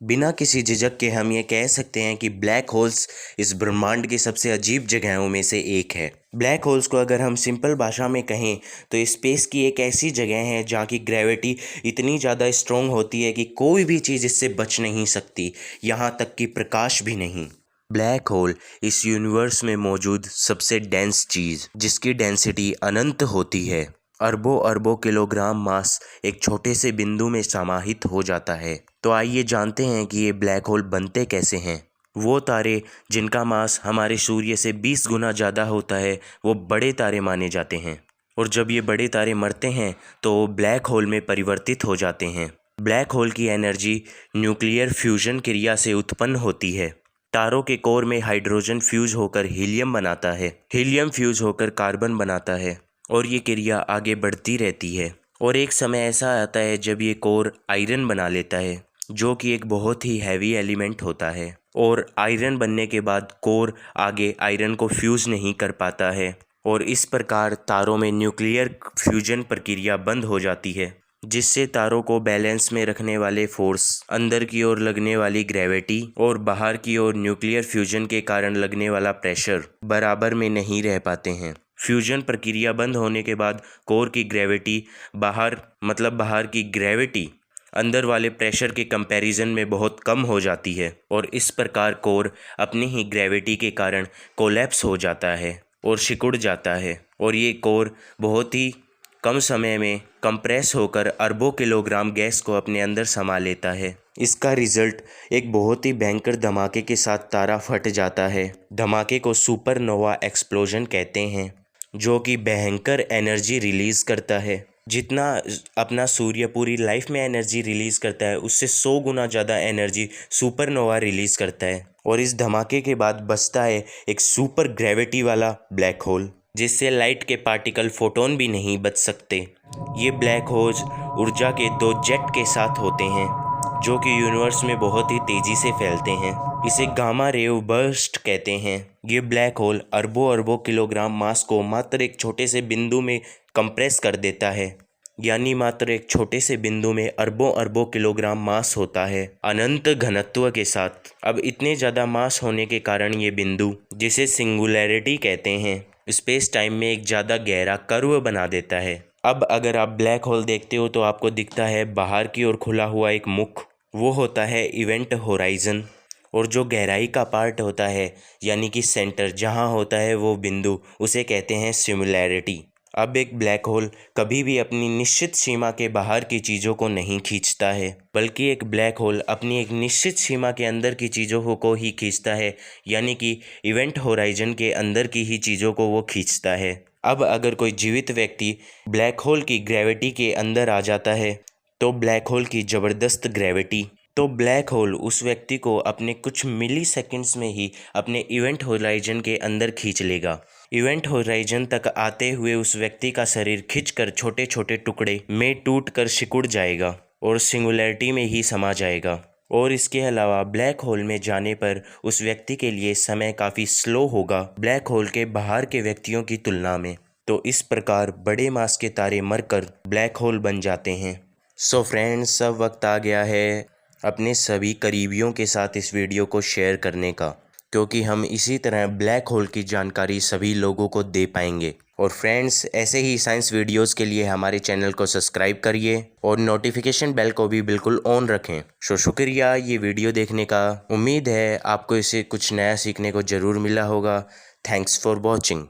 बिना किसी झिझक के हम ये कह सकते हैं कि ब्लैक होल्स इस ब्रह्मांड की सबसे अजीब जगहों में से एक है। ब्लैक होल्स को अगर हम सिंपल भाषा में कहें तो स्पेस की एक ऐसी जगह है जहाँ की ग्रेविटी इतनी ज़्यादा स्ट्रॉन्ग होती है कि कोई भी चीज़ इससे बच नहीं सकती, यहाँ तक कि प्रकाश भी नहीं। ब्लैक होल इस यूनिवर्स में मौजूद सबसे डेंस चीज़ जिसकी डेंसिटी अनंत होती है। अरबों अरबों किलोग्राम मास एक छोटे से बिंदु में समाहित हो जाता है। तो आइए जानते हैं कि ये ब्लैक होल बनते कैसे हैं। वो तारे जिनका मास हमारे सूर्य से 20 गुना ज़्यादा होता है वो बड़े तारे माने जाते हैं, और जब ये बड़े तारे मरते हैं तो वो ब्लैक होल में परिवर्तित हो जाते हैं। ब्लैक होल की एनर्जी न्यूक्लियर फ्यूजन क्रिया से उत्पन्न होती है। तारों के कोर में हाइड्रोजन फ्यूज होकर हीलियम बनाता है, हीलियम फ्यूज होकर कार्बन बनाता है, और ये क्रिया आगे बढ़ती रहती है। और एक समय ऐसा आता है जब ये कोर आयरन बना लेता है, जो कि एक बहुत ही हैवी एलिमेंट होता है। और आयरन बनने के बाद कोर आगे आयरन को फ्यूज़ नहीं कर पाता है, और इस प्रकार तारों में न्यूक्लियर फ्यूजन प्रक्रिया बंद हो जाती है, जिससे तारों को बैलेंस में रखने वाले फोर्स, अंदर की ओर लगने वाली ग्रेविटी और बाहर की ओर न्यूक्लियर फ्यूजन के कारण लगने वाला प्रेशर बराबर में नहीं रह पाते हैं। फ्यूजन प्रक्रिया बंद होने के बाद कोर की ग्रेविटी बाहर की ग्रेविटी अंदर वाले प्रेशर के कंपैरिजन में बहुत कम हो जाती है, और इस प्रकार कोर अपनी ही ग्रेविटी के कारण कोलैप्स हो जाता है और सिकुड़ जाता है, और ये कोर बहुत ही कम समय में कंप्रेस होकर अरबों किलोग्राम गैस को अपने अंदर समा लेता है। इसका रिजल्ट एक बहुत ही भयंकर धमाके के साथ तारा फट जाता है। धमाके को सुपरनोवा एक्सप्लोजन कहते हैं, जो कि भयंकर एनर्जी रिलीज़ करता है। जितना अपना सूर्य पूरी लाइफ में एनर्जी रिलीज़ करता है उससे 100 गुना ज़्यादा एनर्जी सुपरनोवा रिलीज़ करता है। और इस धमाके के बाद बचता है एक सुपर ग्रेविटी वाला ब्लैक होल, जिससे लाइट के पार्टिकल फोटोन भी नहीं बच सकते। ये ब्लैक होल्स ऊर्जा के 2 जेट के साथ होते हैं, जो कि यूनिवर्स में बहुत ही तेज़ी से फैलते हैं। इसे गामा रेव बर्स्ट कहते हैं। ये ब्लैक होल अरबों अरबों किलोग्राम मास को मात्र एक छोटे से बिंदु में कंप्रेस कर देता है, यानी मात्र एक छोटे से बिंदु में अरबों अरबों किलोग्राम मास होता है अनंत घनत्व के साथ। अब इतने ज़्यादा मास होने के कारण ये बिंदु, जिसे सिंगुलैरिटी कहते हैं, स्पेस टाइम में एक ज़्यादा गहरा कर्व बना देता है। अब अगर आप ब्लैक होल देखते हो तो आपको दिखता है बाहर की ओर खुला हुआ एक मुख, वो होता है इवेंट होराइजन, और जो गहराई का पार्ट होता है यानी कि सेंटर जहाँ होता है वो बिंदु, उसे कहते हैं सिंगुलैरिटी। अब एक ब्लैक होल कभी भी अपनी निश्चित सीमा के बाहर की चीज़ों को नहीं खींचता है, बल्कि एक ब्लैक होल अपनी एक निश्चित सीमा के अंदर की चीज़ों को ही खींचता है, यानी कि इवेंट होराइजन के अंदर की ही चीज़ों को वो खींचता है। अब अगर कोई जीवित व्यक्ति ब्लैक होल की ग्रेविटी के अंदर आ जाता है तो ब्लैक होल की ज़बरदस्त ग्रेविटी तो ब्लैक होल उस व्यक्ति को अपने कुछ मिली सेकेंड्स में ही अपने इवेंट होराइजन के अंदर खींच लेगा। इवेंट होराइजन तक आते हुए उस व्यक्ति का शरीर खिंचकर छोटे छोटे टुकड़े में टूटकर सिकुड़ जाएगा और सिंगुलैरिटी में ही समा जाएगा। और इसके अलावा ब्लैक होल में जाने पर उस व्यक्ति के लिए समय काफ़ी स्लो होगा ब्लैक होल के बाहर के व्यक्तियों की तुलना में। तो इस प्रकार बड़े मास के तारे मरकर ब्लैक होल बन जाते हैं। सो फ्रेंड्स, अब वक्त आ गया है अपने सभी करीबियों के साथ इस वीडियो को शेयर करने का, क्योंकि हम इसी तरह ब्लैक होल की जानकारी सभी लोगों को दे पाएंगे। और फ्रेंड्स, ऐसे ही साइंस वीडियोस के लिए हमारे चैनल को सब्सक्राइब करिए और नोटिफिकेशन बेल को भी बिल्कुल ऑन रखें। शुक्रिया ये वीडियो देखने का। उम्मीद है आपको इसे कुछ नया सीखने को ज़रूर मिला होगा। Thanks for watching.